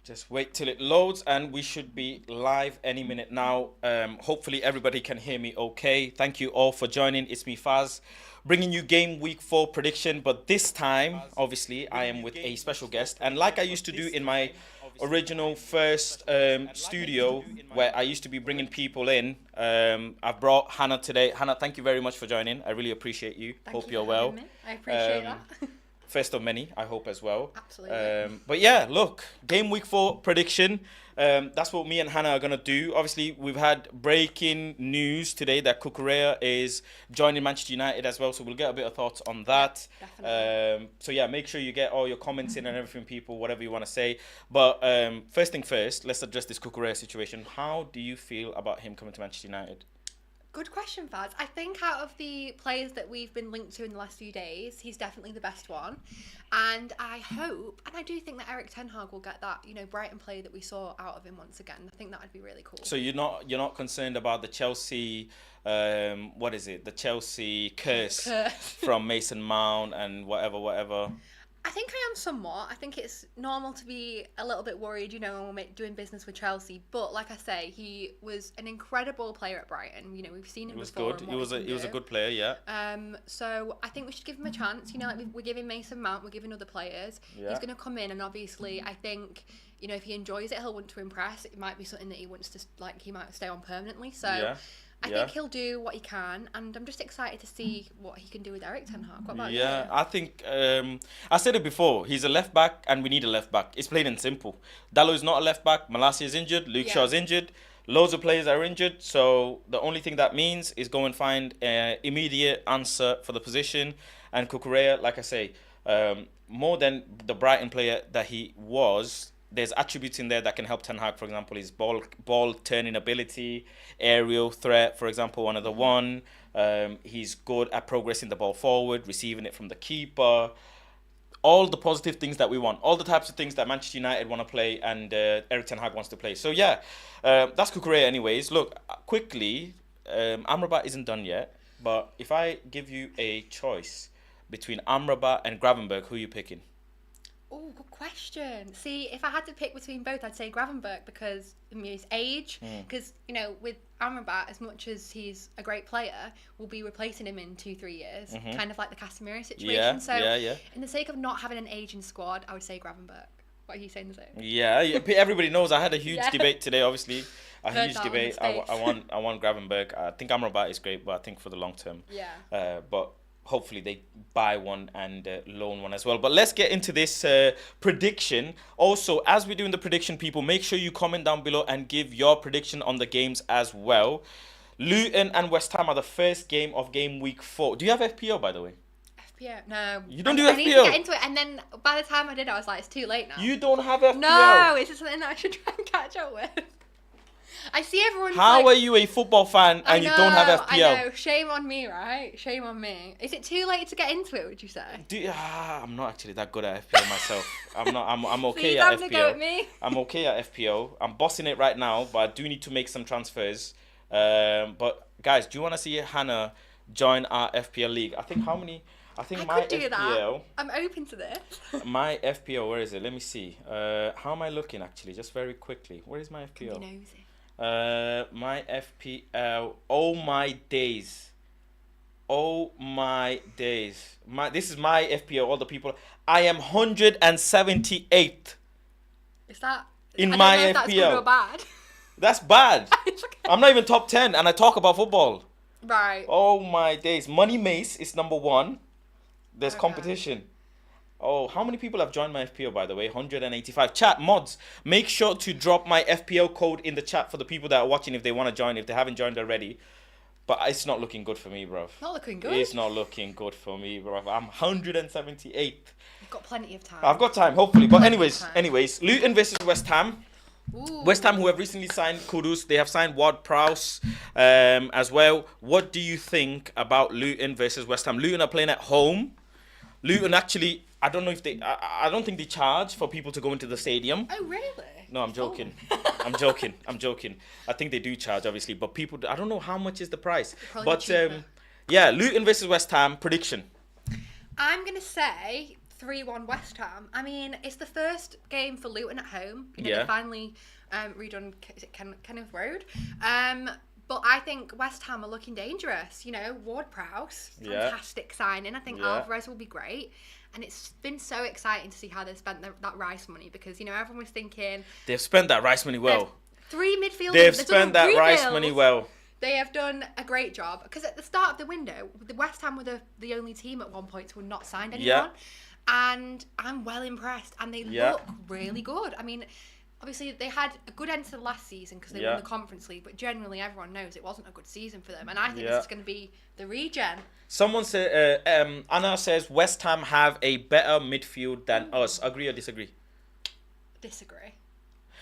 Just wait till it loads and we should be live any minute now. Hopefully everybody can hear me okay. Thank you all for joining. It's me, Faz, bringing you game week 4 prediction. But this time, obviously, I am with a special guest. And like I used to do in my original first studio, where I used to be bringing people in, I've brought Hannah today. Hannah, thank you very much for joining. I really appreciate you. Hope you're well. I appreciate that. First of many, I hope as well. Absolutely. But yeah, look, game week 4 prediction. That's what me and Hannah are going to do. Obviously, we've had breaking news today that Cucurella is joining Manchester United as well. So we'll get a bit of thoughts on that. Definitely. So yeah, make sure you get all your comments in and everything, people, whatever you want to say. But first thing first, let's address this Cucurella situation. How do you feel about him coming to Manchester United? Good question, Faz. I think out of the players that we've been linked to in the last few days, he's definitely the best one. And I hope, and I do think that Erik ten Hag will get that, Brighton play that we saw out of him once again. I think that would be really cool. So you're not concerned about the Chelsea, the Chelsea curse from Mason Mount and whatever. I think I am somewhat. I think it's normal to be a little bit worried, when we're doing business with Chelsea. But like I say, he was an incredible player at Brighton. We've seen him before. He was a good player, yeah. So I think we should give him a chance. We're giving Mason Mount, we're giving other players. Yeah. He's going to come in, and obviously, I think if he enjoys it, he'll want to impress. It might be something that he wants to he might stay on permanently. So. Yeah. I think he'll do what he can, and I'm just excited to see what he can do with Erik ten Hag. What about you? I think I said it before. He's a left back, and we need a left back. It's plain and simple. Dalot's not a left back. Malacia is injured. Luke Shaw's injured. Loads of players are injured. So the only thing that means is go and find an immediate answer for the position. And Cucurella, like I say, more than the Brighton player that he was. There's attributes in there that can help Ten Hag. For example, his ball turning ability, aerial threat, for example, another one. He's good at progressing the ball forward, receiving it from the keeper. All the positive things that we want. All the types of things that Manchester United want to play and Erik ten Hag wants to play. So yeah, that's Cucurella anyways. Look, quickly, Amrabat isn't done yet. But if I give you a choice between Amrabat and Gravenberch, who are you picking? Oh, good question. See, if I had to pick between both, I'd say Gravenberch because his age. Because, with Amrabat, as much as he's a great player, we'll be replacing him in 2-3 years. Kind of like the Casemiro situation. In the sake of not having an aging squad, I would say Gravenberch. What are you saying the same? Yeah, everybody knows. I had a huge debate today, obviously. A huge debate. I want Gravenberch. I think Amrabat is great, but I think for the long term. Yeah. But hopefully they buy one and loan one as well. But let's get into this prediction. Also, as we're doing the prediction, people, make sure you comment down below and give your prediction on the games as well. Luton and West Ham are the first game of game week 4. Do you have FPO, by the way? FPO? No. You don't do FPO? I need to get into it, and then by the time I did, I was like, it's too late now. You don't have FPO? No, is it something that I should try and catch up with? I see everyone. How are you a football fan and you don't have FPL? I know. Shame on me, right? Shame on me. Is it too late to get into it? Would you say? I'm not actually that good at FPL myself. I'm not. I'm okay so at FPL. To go with me? I'm okay at FPL. I'm bossing it right now, but I do need to make some transfers. But guys, do you want to see Hannah join our FPL league? I think my could do FPL. That. I'm open to this. My FPL. Where is it? Let me see. How am I looking actually? Just very quickly. Where is my FPL? Can you nosy? My FPL. Oh my days. This is my FPL. All the people. I am 178th. Is that in I my don't know if FPL? That's good or bad. That's bad. Okay. I'm not even top 10, and I talk about football. Right. Oh my days. Money Mace is number 1. There's competition. Oh, how many people have joined my FPL, by the way? 185. Chat, mods, make sure to drop my FPL code in the chat for the people that are watching if they want to join, if they haven't joined already. But it's not looking good for me, bro. Not looking good? It's not looking good for me, bro. I'm 178th. You've got plenty of time. I've got time, hopefully. But anyways, Luton versus West Ham. Ooh. West Ham, who have recently signed Kudus, they have signed Ward-Prowse as well. What do you think about Luton versus West Ham? Luton are playing at home. Luton actually, I don't know if I don't think they charge for people to go into the stadium. Oh, really? No, I'm joking. I'm joking. I think they do charge, obviously, but people, I don't know how much is the price. Probably cheaper. Yeah, Luton versus West Ham, prediction. I'm going to say 3-1 West Ham. I mean, it's the first game for Luton at home. You know, Yeah. they finally redone, is it Kenneth Road? But I think West Ham are looking dangerous. You know, Ward-Prowse, fantastic signing. I think Alvarez will be great. And it's been so exciting to see how they've spent that Rice money because, you know, everyone was thinking... They've spent that Rice money well. 3 midfielders. They've spent that Rice money well. They have done a great job because at the start of the window, the West Ham were the only team at one point to have not signed anyone. Yeah. And I'm well impressed. And they look really good. I mean... Obviously, they had a good end to the last season because they won the Conference League, but generally everyone knows it wasn't a good season for them. And I think this is going to be the regen. Someone said, Anna says West Ham have a better midfield than us. Agree or disagree? Disagree.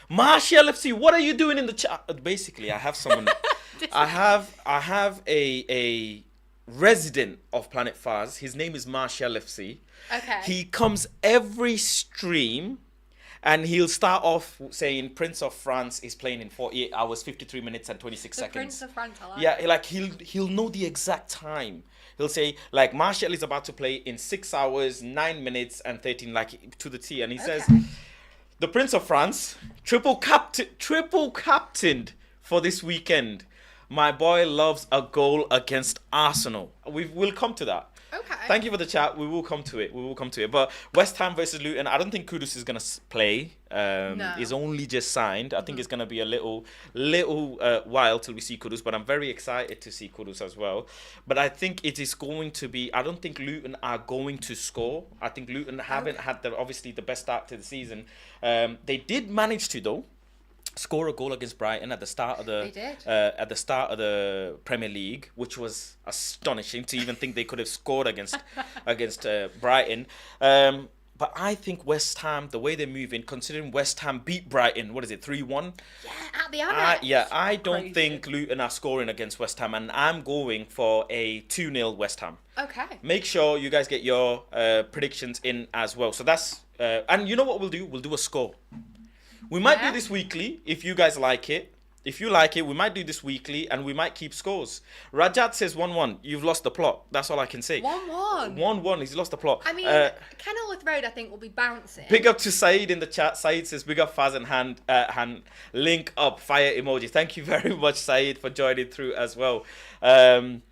Martial FC, what are you doing in the chat? Basically, I have someone. I have a resident of Planet Fars. His name is Martial FC. Okay. He comes every stream. And he'll start off saying Prince of France is playing in 48 hours, 53 minutes and 26 seconds. Prince of France, I like. Yeah, like he'll know the exact time. He'll say like Martial is about to play in 6 hours, 9 minutes and 13, like to the T. And he says, the Prince of France, triple captained for this weekend. My boy loves a goal against Arsenal. We'll come to that. Okay. Thank you for the chat. We will come to it. But West Ham versus Luton, I don't think Kudus is going to play. No. He's only just signed. I think it's going to be a little while till we see Kudus. But I'm very excited to see Kudus as well. But I think it is going to be... I don't think Luton are going to score. I think Luton haven't had obviously the best start to the season. They did manage to, though, score a goal against Brighton at the start of the Premier League, which was astonishing to even think they could have scored against Brighton. But I think West Ham, the way they're moving, considering West Ham beat Brighton, what is it, 3-1? Yeah, at the Amex. I don't think Luton are scoring against West Ham, and I'm going for a 2-0 West Ham. Okay. Make sure you guys get your predictions in as well. So that's and you know what we'll do? We'll do a score. We might do this weekly if you guys like it. If you like it, we might do this weekly and we might keep scores. Rajat says 1-1. You've lost the plot. That's all I can say. 1-1. 1-1. He's lost the plot. I mean, Kenilworth Road, I think, will be bouncing. Big up to Saeed in the chat. Saeed says, big up Faz and hand link up, fire emoji. Thank you very much, Saeed, for joining through as well.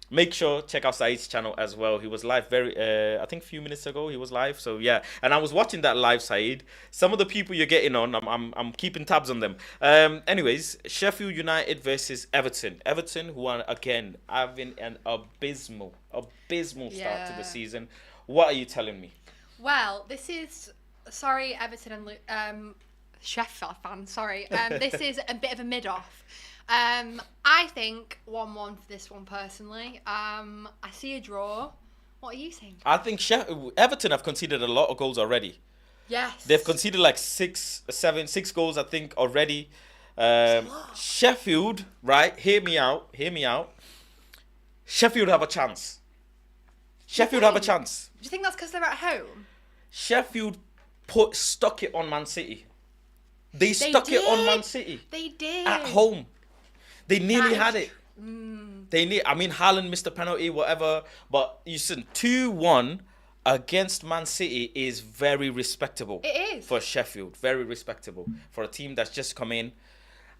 Make sure check out Saeed's channel as well. He was live I think a few minutes ago he was live. So yeah, and I was watching that live, Saeed. Some of the people you're getting on, I'm keeping tabs on them. Anyways, Sheffield United versus Everton. Everton, who are again having an abysmal start to the season. What are you telling me? Well, this is Everton and Sheffield fans. Sorry, this is a bit of a mid-off. I think 1-1 for this one personally. I see a draw. What are you saying? I think Everton have conceded a lot of goals already. Yes. They've conceded like 6 goals, I think, already. Sheffield, right? Hear me out. Sheffield have a chance. Do you think that's because they're at home? Sheffield stuck it on Man City. They stuck it on Man City. They did. At home. They nearly had it. Haaland missed a penalty, whatever. But you said 2-1 against Man City is very respectable. It is. For Sheffield. Very respectable. For a team that's just come in.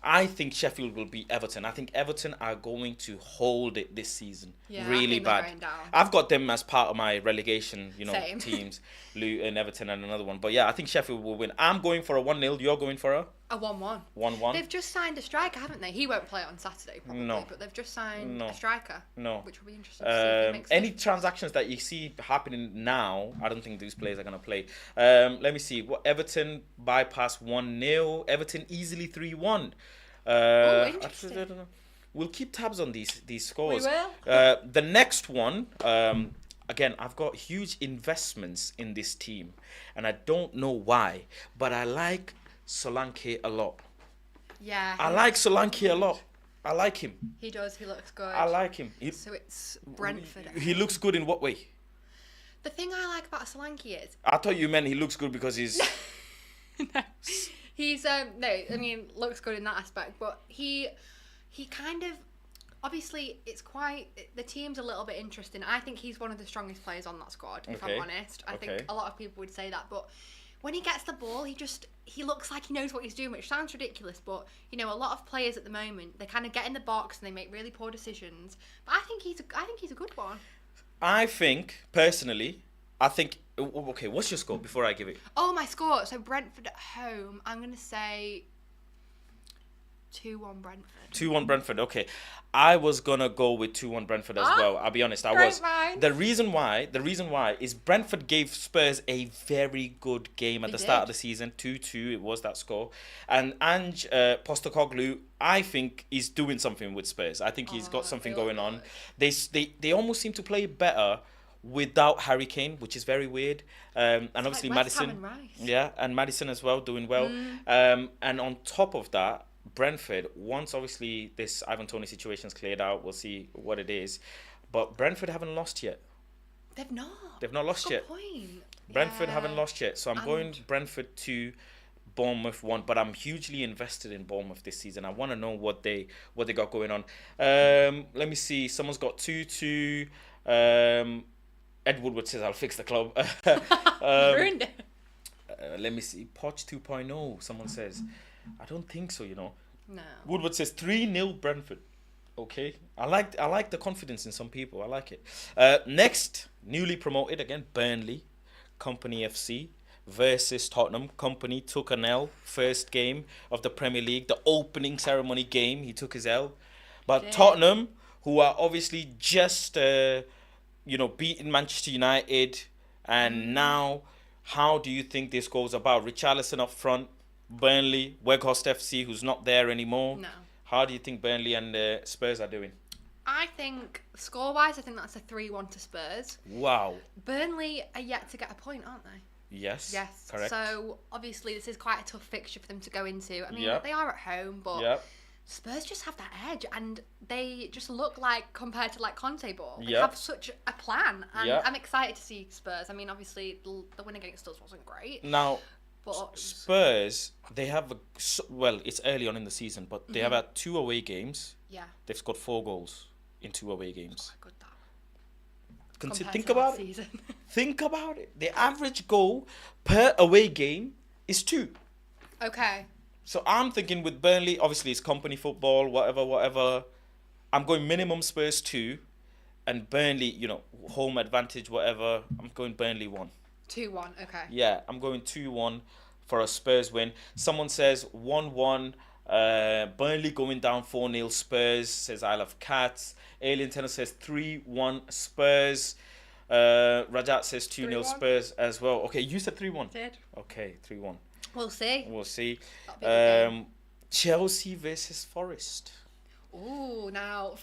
I think Sheffield will beat Everton. I think Everton are going to hold it this season. Yeah, really I think bad. they're going down. I've got them as part of my relegation, Same. teams. Luton, Everton, and another one. But yeah, I think Sheffield will win. I'm going for a 1-0. You're going for a 1-1. 1-1. They've just signed a striker, haven't they? He won't play on Saturday, probably. No. But they've just signed a striker. No. Which will be interesting to see if he makes any it. transactions that you see happening now, I don't think these players are going to play. Let me see. Everton bypass 1-0. Everton easily 3-1. Interesting. I don't know. We'll keep tabs on these scores. We will. The next one, again, I've got huge investments in this team, and I don't know why, but I like Solanke a lot. Yeah. I like Solanke a lot. I like him. He does. He looks good. I like him. So it's Brentford. He looks good in what way? The thing I like about Solanke is... I thought you meant he looks good because he's... No. He's looks good in that aspect, but he kind of obviously the team's a little bit interesting. I think he's one of the strongest players on that squad, if I'm honest. I think a lot of people would say that, but when he gets the ball, he looks like he knows what he's doing, which sounds ridiculous, but a lot of players at the moment, they kind of get in the box and they make really poor decisions. But I think he's a good one. I think personally, okay, what's your score before I give it? Oh, my score. So Brentford at home, I'm going to say 2-1 Brentford. 2-1 Brentford, okay. I was going to go with 2-1 Brentford as well. I'll be honest, I was. Mind. The reason why is Brentford gave Spurs a very good game at the start of the season. 2-2, it was that score. And Ange Postecoglou, I think, is doing something with Spurs. I think he's got something going on. They almost seem to play better without Harry Kane, which is very weird. And obviously like West Ham Maddison. and Rice. Yeah, and Maddison as well, doing well. And on top of that, Brentford, once obviously this Ivan Toney situation's cleared out, we'll see what it is. But Brentford haven't lost yet. They've not. They've not lost yet. Point. Brentford haven't lost yet. So I'm going Brentford 2, Bournemouth 1. But I'm hugely invested in Bournemouth this season. I want to know what they got going on. Let me see. Someone's got 2-2. Ed Woodward says, I'll fix the club. Ruined it. Let me see. Poch 2.0, someone says. I don't think so, No. Woodward says 3-0 Brentford. Okay. I like the confidence in some people. I like it. Next, newly promoted again, Burnley, Company FC versus Tottenham. Company took an L, first game of the Premier League, the opening ceremony game. He took his L. But Tottenham, who are obviously just beating Manchester United, and now how do you think this goes about? Richarlison up front. Burnley, Weghorst FC, who's not there anymore. No. How do you think Burnley and Spurs are doing? I think, score-wise, I think that's a 3-1 to Spurs. Wow. Burnley are yet to get a point, aren't they? Yes. Yes. Correct. So, obviously, this is quite a tough fixture for them to go into. I mean, Yep. they are at home, but Yep. Spurs just have that edge, and they just look like, compared to, like, Conte ball, they Yep. have such a plan, and Yep. I'm excited to see Spurs. I mean, obviously, the win against us wasn't great, Now, but Spurs, they have, it's early on in the season, but they have had 2 away games. yeah, They've scored 4 goals in 2 away games. quite good that. Think compared to about last it. season. Think about it. The average goal per away game is 2. Okay. So I'm thinking with Burnley, obviously it's company football, whatever. I'm going minimum Spurs 2, and Burnley, home advantage, whatever. I'm going Burnley 1. 2-1, okay. Yeah, I'm going 2-1 for a Spurs win. Someone says 1-1. Burnley going down 4-0 Spurs, says I love cats. Alien Tenor says 3-1 Spurs. Rajat says 2-0 3-1. Spurs as well. Okay, you said 3-1. Did. Okay, 3-1. We'll see. We'll see. That'll be a good game. Chelsea versus Forest. Ooh, now.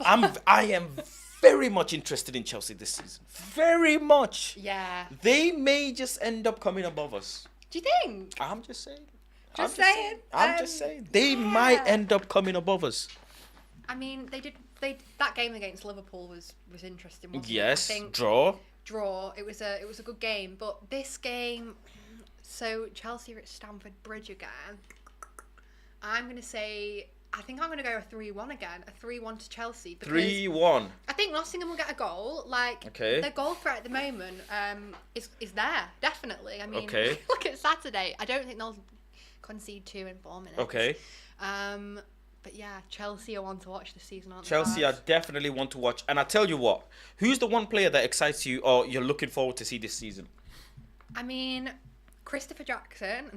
I am very much interested in Chelsea this season. Very much. Yeah. They may just end up coming above us. Do you think? I'm just saying. Just saying. I'm just saying. They might end up coming above us. I mean, that game against Liverpool was interesting, wasn't Yes. it? I think Draw. It was a good game, but this game, so Chelsea are at Stamford Bridge again. I'm gonna say, I think I'm gonna go a 3-1 again, a 3-1 to Chelsea. Because 3-1. I think Nottingham will get a goal. Like, Okay. their goal threat at the moment is there, definitely. I mean, Okay. look at Saturday. I don't think they'll concede 2 in 4 minutes. Okay. But yeah, Chelsea are one to watch this season, aren't they? Chelsea, I definitely want to watch. And I tell you what, who's the one player that excites you or you're looking forward to see this season? I mean, Christopher Jackson,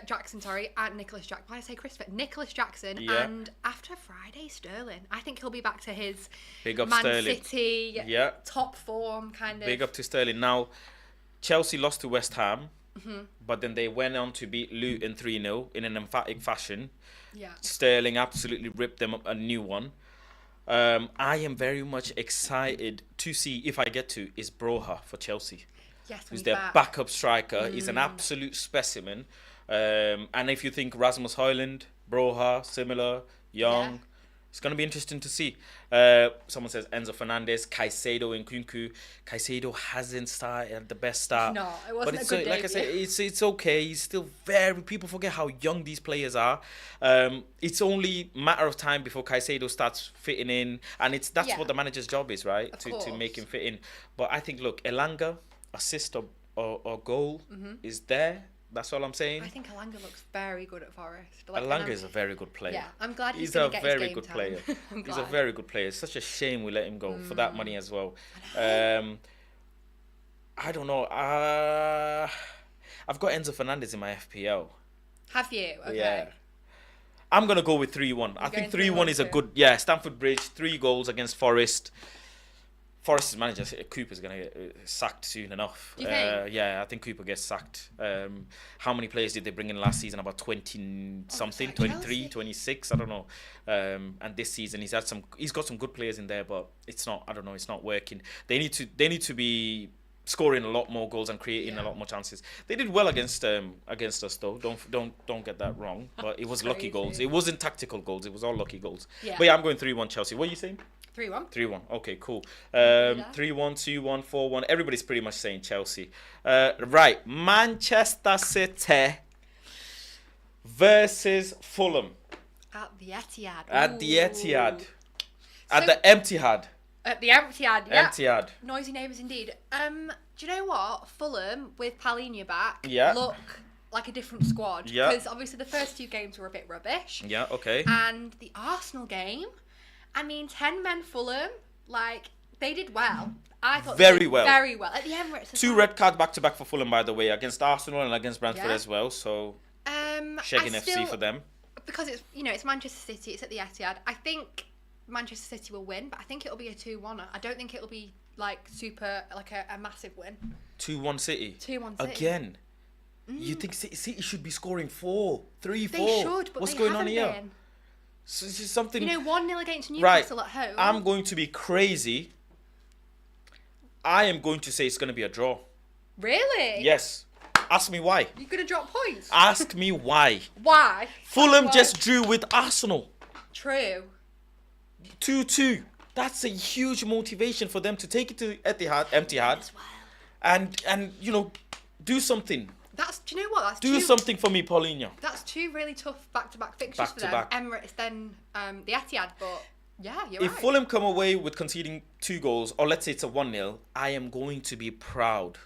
Jackson, and Nicholas Jackson. Why did I say Christopher? Nicholas Jackson, Yeah. and after Friday, Sterling. I think he'll be back to his Big up Man Sterling. City Yeah. top form kind of. Big up to Sterling. Now, Chelsea lost to West Ham, but then they went on to beat Luton 3-0 in an emphatic fashion. Yeah. Sterling absolutely ripped them up a new one. I am very much excited to see, if I get to, is Broha for Chelsea. Yes, Who's he's their back. backup striker. He's an absolute specimen. And if you think Rasmus Højlund, Broha, similar, young, It's going to be interesting to see. Someone says Enzo Fernandez, Caicedo, and Nkunku. Caicedo hasn't started at the best start. No, it wasn't a good debut. Like I said, it's okay. He's still very... People forget how young these players are. It's only a matter of time before Caicedo starts fitting in. And that's what the manager's job is, right? To make him fit in. But I think, look, Elanga, assist or goal is there. That's all I'm saying. I think Elanga looks very good at Forest. Elanga is a very good player. Yeah, I'm glad he's going to get his game good time. player. He's a very good player. It's such a shame we let him go for that money as well. I don't know. I've got Enzo Fernandez in my FPL. Have you? Okay. Yeah. I'm going to go with 3-1. I think 3-1 is a good... Yeah, Stamford Bridge, 3 goals against Forest. Forest's manager, Cooper's going to get sacked soon enough. Do you think? Yeah, I think Cooper gets sacked. How many players did they bring in last season? About 20-something, 23, 26, I don't know. And this season he's got some good players in there, but it's not working. They need to be scoring a lot more goals and creating a lot more chances. They did well against us though. Don't get that wrong. But it was lucky goals. It wasn't tactical goals. It was all lucky goals. Yeah. But yeah, I'm going 3-1 Chelsea. What are you saying? 3-1. 3-1. Okay, cool. 3-1, 2-1, 4-1. Everybody's pretty much saying Chelsea. Right. Manchester City versus Fulham. At the Etihad. At the Etihad. So, At the Etihad. At the Etihad, yeah. Etihad. Noisy neighbours indeed. Do you know what? Fulham, with Palhinha back, Yeah. look like a different squad. Yeah. Because obviously the first 2 games were a bit rubbish. Yeah, okay. And the Arsenal game, I mean, 10 men Fulham, like, they did well. I thought Very well. Very well. At the Emirates. 2 red cards back-to-back for Fulham, by the way, against Arsenal and against Brentford as well. So, shagging FC for them. Because it's Manchester City, it's at the Etihad. I think Manchester City will win, but I think it'll be a 2-1. I don't think it'll be like a massive win. 2-1 City. 2-1 City. Again. You think City should be scoring 4, 3, 4? They should, but what's they going haven't on here? been. So it's just something. 1-0 against Newcastle at home. I'm going to be crazy. I am going to say it's going to be a draw. Really? Yes. Ask me why. You're going to drop points? Ask me why. Why? Fulham just drew with Arsenal. True. 2-2. That's a huge motivation for them to take it to Etihad, As well. and do something. Do you know what? Do something for me, Paulinho. That's 2 really tough back-to-back fixtures for them. Emirates, then the Etihad, but yeah, you're right. If Fulham come away with conceding 2 goals, or let's say it's a 1-0, I am going to be proud.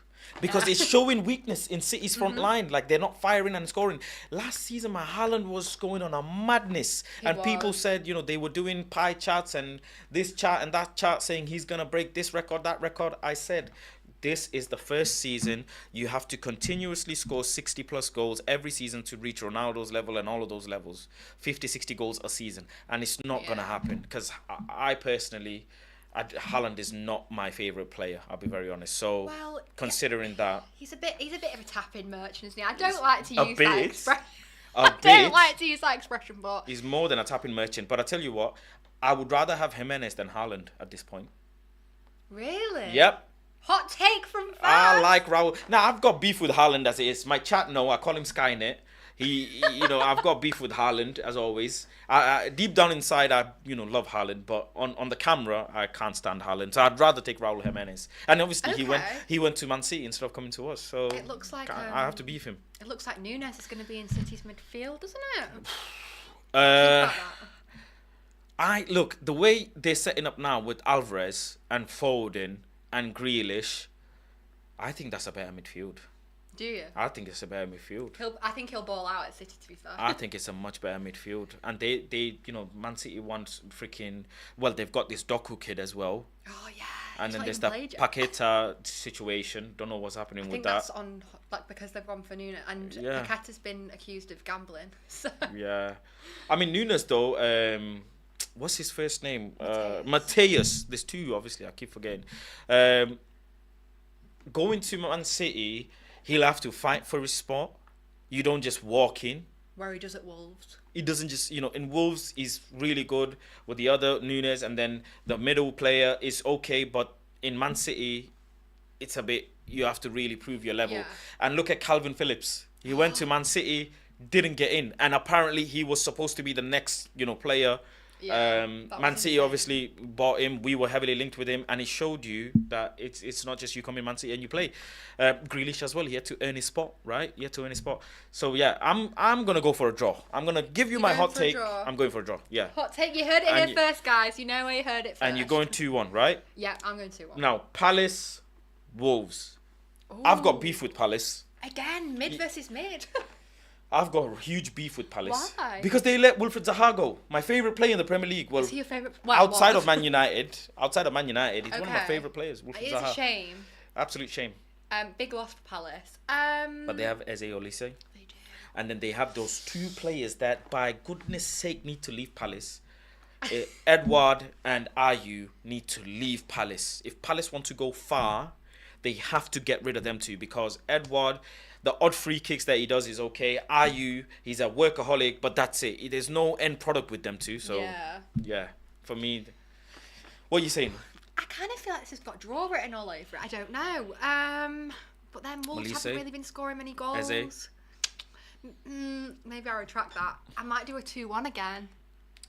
Because it's showing weakness in City's front line. Like, they're not firing and scoring. Last season, my Haaland was going on a madness. People said, they were doing pie charts and this chart and that chart saying he's going to break this record, that record. I said, this is the first season. You have to continuously score 60-plus goals every season to reach Ronaldo's level and all of those levels. 50, 60 goals a season. And it's not going to happen. Because I personally... Haaland is not my favourite player, I'll be very honest. So, considering that... He's a bit of a tap-in merchant, isn't he? I don't like to use that expression. Like to use that expression, but... He's more than a tapping merchant. But I tell you what, I would rather have Jimenez than Haaland at this point. Really? Yep. Hot take from fans. I like Raul. Now, I've got beef with Haaland as it is. My chat, I call him Skynet. I've got beef with Haaland, as always. Deep down inside, I love Haaland, but on the camera, I can't stand Haaland. So I'd rather take Raul Jimenez. And obviously, he went to Man City instead of coming to us. So it looks like I have to beef him. It looks like Nunes is going to be in City's midfield, doesn't it? Look, the way they're setting up now with Alvarez and Foden and Grealish, I think that's a better midfield. Do you? I think it's a better midfield. I think he'll ball out at City, to be fair. I think it's a much better midfield. And they Man City want freaking... Well, they've got this Doku kid as well. Oh, yeah. And then there's that Paqueta situation. Don't know what's happening with that. I think that's on, because they've gone for Nunes. And Paqueta's been accused of gambling. So. Yeah. I mean, Nunes, though... what's his first name? Mateus. There's 2, obviously. I keep forgetting. Going to Man City... He'll have to fight for his spot. You don't just walk in. Where he does at Wolves. He doesn't just, in Wolves, he's really good with the other Nunes, and then the middle player is okay, but in Man City, it's a bit, you have to really prove your level. Yeah. And look at Calvin Phillips. He went to Man City, didn't get in, and apparently he was supposed to be the next, player Yeah, that Man was City insane. obviously bought him. We were heavily linked with him, and it showed you that it's not just you come in Man City and you play. Grealish as well. He had to earn his spot, right? He had to earn his spot. So yeah, I'm gonna go for a draw. I'm gonna give you You're my going hot for a take. draw? I'm going for a draw. Yeah. Hot take. You heard it And here first, guys. You know where you heard it first. And you're going 2-1, right? Yeah, I'm going 2-1. Now Palace, Wolves. I've got beef with Palace. Again, mid versus mid. I've got a huge beef with Palace. Why? Because they let Wilfried Zaha go. My favourite player in the Premier League. Well, Is he your favourite? outside of Man United, he's one of my Okay. favourite players. Wilfried It is Zaha. a shame. Absolute shame. Big loss for Palace. But they have Eze Olise. They do. And then they have those two players that, by goodness sake, need to leave Palace. Edward and Ayew need to leave Palace. If Palace want to go far, they have to get rid of them two, because Edward, the odd free kicks that he does is okay. Ayew, he's a workaholic, but that's it. There's no end product with them two. So yeah, for me, what are you saying? I kind of feel like this has got draw written all over it. I don't know. But then Wolves Olise? haven't really been scoring many goals. Eze? Maybe I'll retract that. I might do a 2-1 again.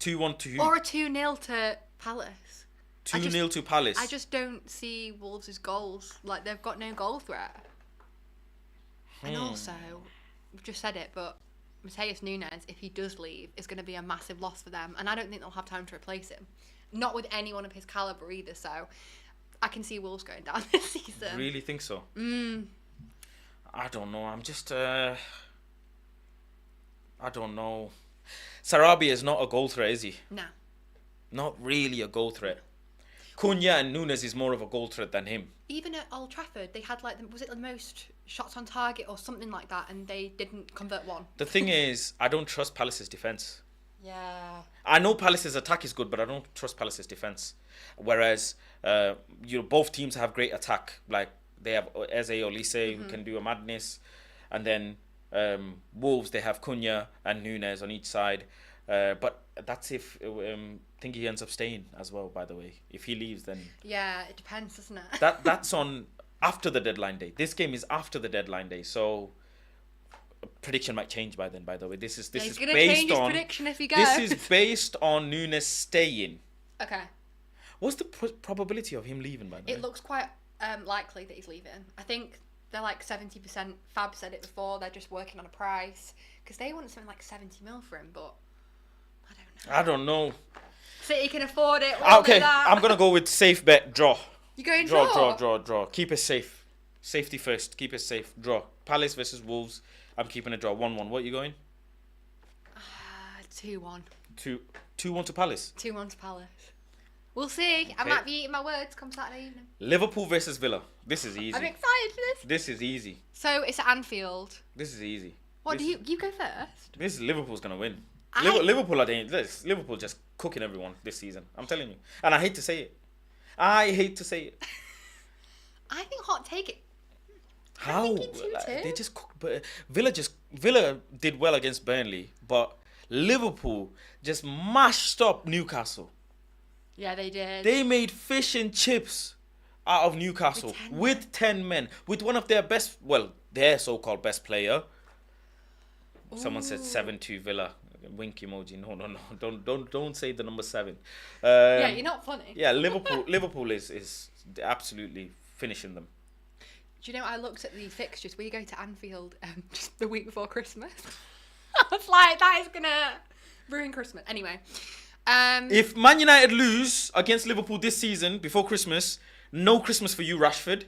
2-1 to who? Or a 2-0 to Palace. 2-0 to Palace. I just don't see Wolves' goals. Like, they've got no goal threat. And also, we've just said it, but Mateus Nunes, if he does leave, is going to be a massive loss for them. And I don't think they'll have time to replace him. Not with anyone of his calibre either, so I can see Wolves going down this season. Really think so? I don't know. I'm just... I don't know. Sarabia is not a goal threat, is he? No. Not really a goal threat. Cunha and Nunes is more of a goal threat than him. Even at Old Trafford, they had, like, was it the most shots on target or something like that, and they didn't convert one. The thing is, I don't trust Palace's defence. Yeah. I know Palace's attack is good, but I don't trust Palace's defence. Whereas, both teams have great attack. Like, they have Eze Olise, who can do a madness. And then Wolves, they have Cunha and Nunes on each side. But that's if think he ends up staying as well, by the way. If he leaves, then... Yeah, it depends, doesn't it? That's on after the deadline day. This game is after the deadline day, so... Prediction might change by then, by the way. This is He's based gonna change his on... prediction if he goes. This is based on Nunes staying. Okay. What's the probability of him leaving, by the way? It looks quite likely that he's leaving. I think they're like 70%. Fab said it before. They're just working on a price because they want something like 70 mil for him, but I don't know. City can afford it. We'll Okay, do that. I'm gonna go with safe bet, draw. You going draw? Draw. Keep it safe. Safety first. Keep it safe. Draw. Palace versus Wolves. I'm keeping a draw. 1-1. What are you going? 2-1. 2-1 to Palace. 2-1 to Palace. We'll see. I Okay. might be eating my words come Saturday evening. Liverpool versus Villa. This is easy. I'm excited for this. This is easy. So it's at Anfield. This is easy. What This- do you go first? This is Liverpool's gonna win. I- Liverpool are dangerous. Liverpool just cooking everyone this season. I'm telling you, and I hate to say it. I think hot take it. How thinking 2-2. they just cooked. But Villa did well against Burnley, but Liverpool just mashed up Newcastle. Yeah, they did. They made fish and chips out of Newcastle with 10 men, with one of their best, well, their so-called best player. Someone said 7-2 Villa. Wink emoji. No. Don't say the number 7. Yeah, you're not funny. Yeah, Liverpool is absolutely finishing them. Do you know, I looked at the fixtures. We go to Anfield just the week before Christmas. I was like, that is going to ruin Christmas. Anyway. If Man United lose against Liverpool this season before Christmas, no Christmas for you, Rashford.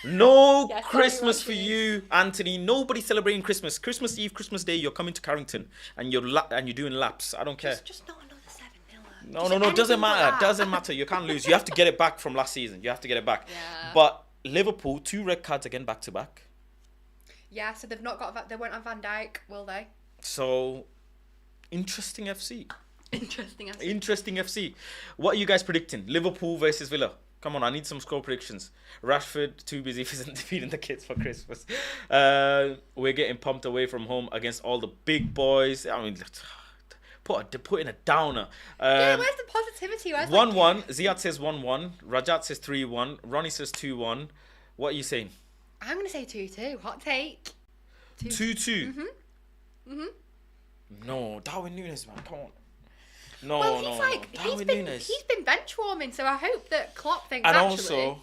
No Yeah, sorry, Christmas for Rashford. you, Anthony. Nobody celebrating Christmas. Christmas Eve, Christmas Day, you're coming to Carrington and you're doing laps. I don't care. Just not another 7-0. No, doesn't anything but matter. that. Doesn't matter. You can't lose. You have to get it back from last season. You have to get it back. Yeah. But Liverpool, 2 red cards again back to back. Yeah, so they won't have Van Dijk, will they? So, interesting FC. Interesting. FC. What are you guys predicting? Liverpool versus Villa. Come on, I need some score predictions. Rashford, too busy feeding the kids for Christmas. We're getting pumped away from home against all the big boys. I mean, put in a downer. Yeah, where's the positivity? 1-1. Ziad says 1-1. Rajat says 3-1. Ronnie says 2-1. What are you saying? I'm going to say 2-2. Hot take. 2-2. No, Darwin Núñez, man. Come on. No, Well, no, he's no. like Darwin Núñez. he's been bench warming, so I hope that Klopp thinks And actually. also,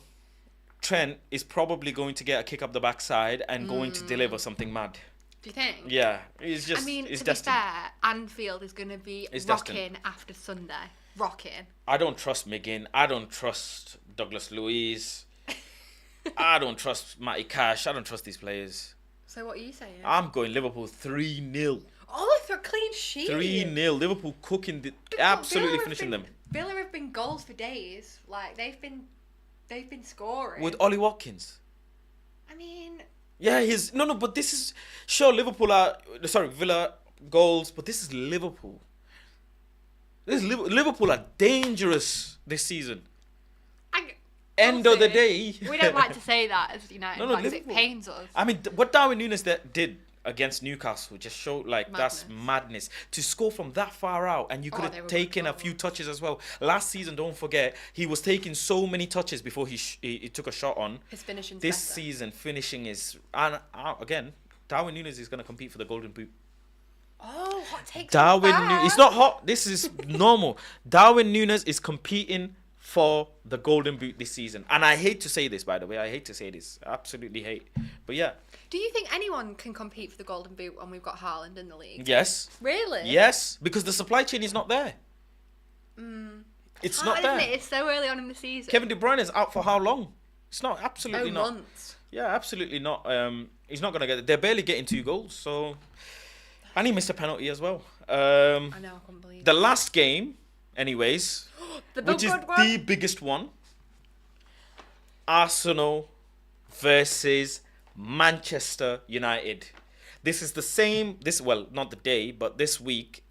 Trent is probably going to get a kick up the backside and going to deliver something mad. Do you think? Yeah, it's just. I mean, it's to destined. be fair, Anfield is going to be It's rocking destined. after Sunday. Rocking. I don't trust McGinn. I don't trust Douglas Luiz. I don't trust Matty Cash. I don't trust these players. So what are you saying? I'm going Liverpool 3-0. Oh, for a clean sheet. 3-0. Liverpool cooking, But absolutely Villa have finishing been- them. Villa have been goals for days. Like they've been scoring. With Ollie Watkins. I mean, Yeah, but this is sure Villa goals, but this is Liverpool. Liverpool are dangerous this season. End of the day. we don't like to say that as United No, fans. It Liverpool. pains us. I mean, what Darwin Núñez did against Newcastle just showed that's madness. To score from that far out, and you could they have were taken a good few touches as well. Last season, don't forget, he was taking so many touches before he took a shot on. His finishing's This better. season, finishing is again. Darwin Núñez is going to compete for the Golden Boot. Oh, hot takes. Darwin Núñez. It's not hot. This is normal. Darwin Núñez is competing for the Golden Boot this season. And I hate to say this, by the way. I hate to say this. Absolutely hate. But yeah. Do you think anyone can compete for the Golden Boot when we've got Haaland in the league? Yes. Really? Yes. Because the supply chain is not there. It's Hard, not there. Isn't it? It's so early on in the season. Kevin De Bruyne is out for how long? It's not. Absolutely not. Months. Yeah, absolutely not. He's not going to get it. They're barely getting 2 goals. So, and he missed a penalty as well. I know, I couldn't believe The last game, anyways, which is the biggest one. Arsenal versus Manchester United. This is the same. Not the day, but this week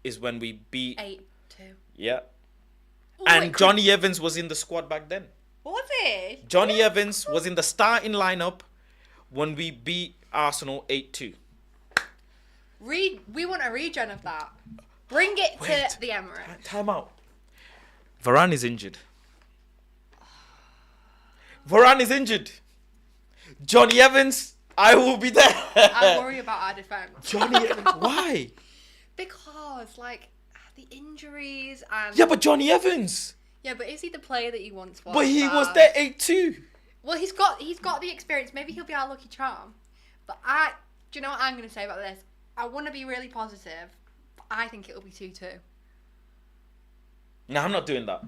is when we beat. 8-2. Yeah. Ooh, And Johnny Evans was in the squad back then. Was it? Johnny Evans was in the starting lineup when we beat Arsenal 8-2. We want a regen of that. Bring it Wait. to the Emirates. Time out. Varane is injured. Varane is injured. Johnny Evans, I will be there. I worry about our defence. Johnny Evans, why? Because, the injuries and... Yeah, but Johnny Evans. Yeah, but is he the player that he once was? But he was there 8-2. Well, he's got the experience. Maybe he'll be our lucky charm. But do you know what I'm going to say about this? I want to be really positive. I think it'll be 2-2. No, I'm not doing that.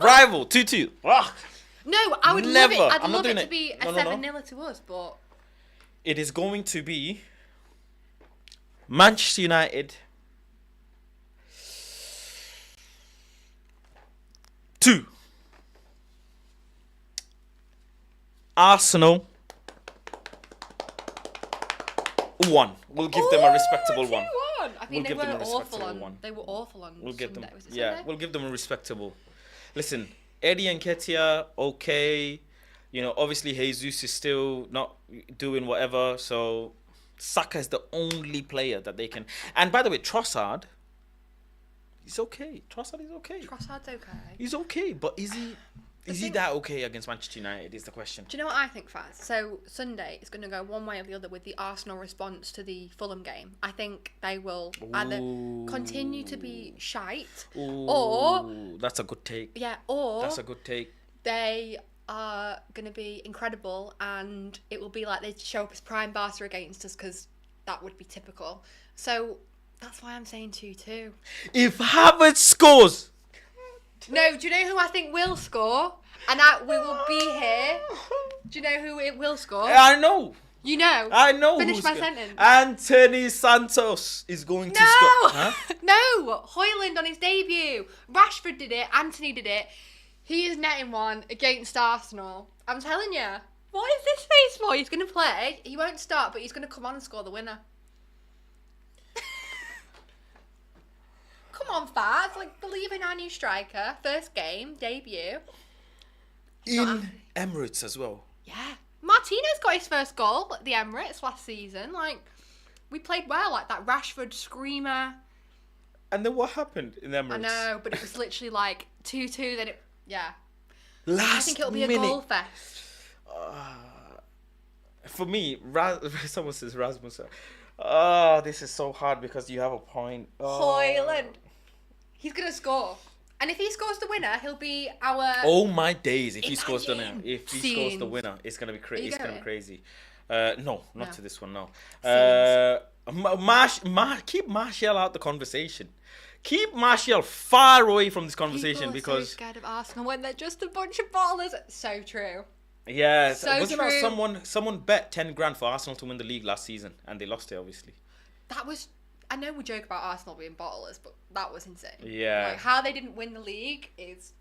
Rival, 2-2. Ugh. No, I would Never. love it. I'd I'm not love it doing to be it. a No, no, 7-0 to us, but... It is going to be Manchester United 2. Arsenal 1. We'll give them a respectable 1. 2-1. I mean, We'll give them a respectable one. They were awful on We'll give them. Sunday. Was it Yeah, Sunday? we'll give them a respectable. Listen, Eddie Nketiah, okay. Obviously Jesus is still not doing whatever. So Saka is the only player that they can. And by the way, Trossard, he's okay. Trossard is okay. Trossard's okay. He's okay, but is he? Is he that okay against Manchester United? Is the question. Do you know what I think, Faz? So Sunday is going to go one way or the other with the Arsenal response to the Fulham game. I think they will either continue to be shite, or that's a good take. or That's a good take. they are going to be incredible, and it will be like they show up as prime Barca against us, because that would be typical. So that's why I'm saying 2-2. If Havertz scores. No, do you know who I think will score? And we will be here. Do you know who it will score? I know. You know. I know. Finish my sentence. Anthony Santos is going to No! score. Huh? No! Højlund on his debut. Rashford did it. Anthony did it. He is netting one against Arsenal. I'm telling you. What is this face for? He's going to play. He won't start, but he's going to come on and score the winner. Come on, Faz. Believe in our new striker. First game, debut. In Emirates as well. Yeah. Martinez got his first goal at the Emirates last season. We played well. That Rashford screamer. And then what happened in Emirates? I know, but it was literally 2-2. Then Last I think it'll be minute. a goal fest. For me, someone says Rasmus. Oh, this is so hard because you have a point. Oh. Hoyland. He's going to score. And if he scores the winner, he'll be our... Oh my days! If he scores the winner, Imagine if he scores the scenes. winner, it's gonna be crazy. It's gonna be going? crazy. No, not No. to this one. No. Scenes. Keep Martial out the conversation. Keep Martial far away from this conversation People are because so scared of Arsenal when they're just a bunch of ballers. So true. yeah, So wasn't that true. someone bet 10 grand for Arsenal to win the league last season and they lost it obviously. That was... I know we joke about Arsenal being bottlers, but that was insane. Yeah. Like, how they didn't win the league is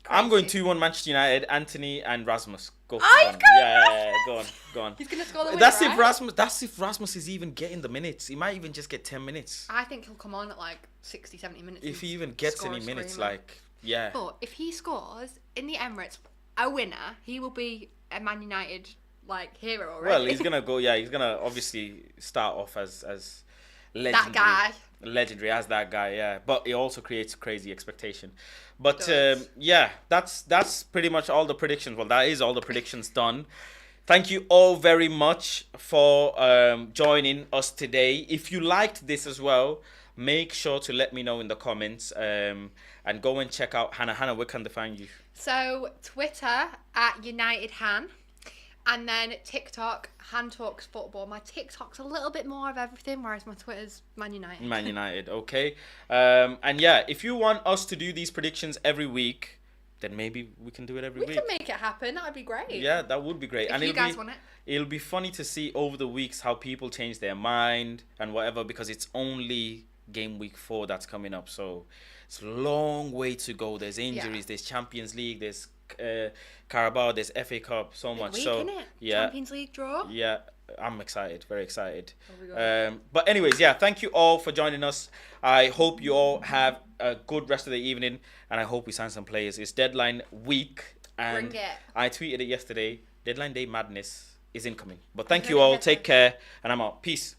crazy. I'm going 2-1 Manchester United. Anthony and Rasmus. Go. Oh, go he's on. going Yeah, go on, go on. He's going to score the winner, That's right? if Rasmus. That's if Rasmus is even getting the minutes. He might even just get 10 minutes. I think he'll come on at like 60, 70 minutes. If he and even gets score any a minutes, screamer. like yeah. But if he scores in the Emirates a winner, he will be a Man United like hero already. Well, he's gonna go. Yeah, he's gonna obviously start off as legendary. that guy. Legendary as that guy, yeah. But it also creates crazy expectation. But Does. yeah, that's pretty much all the predictions. Well, that is all the predictions done. Thank you all very much for joining us today. If you liked this as well, make sure to let me know in the comments and go and check out Hannah. Hannah, where can they find you? So Twitter at United Han. And then TikTok, Han Talks Football. My TikTok's a little bit more of everything, whereas my Twitter's Man United. Man United, okay. And yeah, if you want us to do these predictions every week, then maybe we can do it every We week. can make it happen. That would be great. Yeah, that would be great. If And you it'll guys be, want it. it'll be funny to see over the weeks how people change their mind and whatever because it's only game week 4 that's coming up. So it's a long way to go. There's injuries, there's Champions League, there's Carabao, there's FA Cup, so Big much. week, So innit? yeah, Champions League draw. yeah, I'm excited, very excited. we go. But anyways, yeah, thank you all for joining us. I hope you all have a good rest of the evening, and I hope we sign some players. It's deadline week, and Bring it. I tweeted it yesterday. Deadline day madness is incoming. But thank Bring you it, all. get Take it. care, and I'm out. Peace.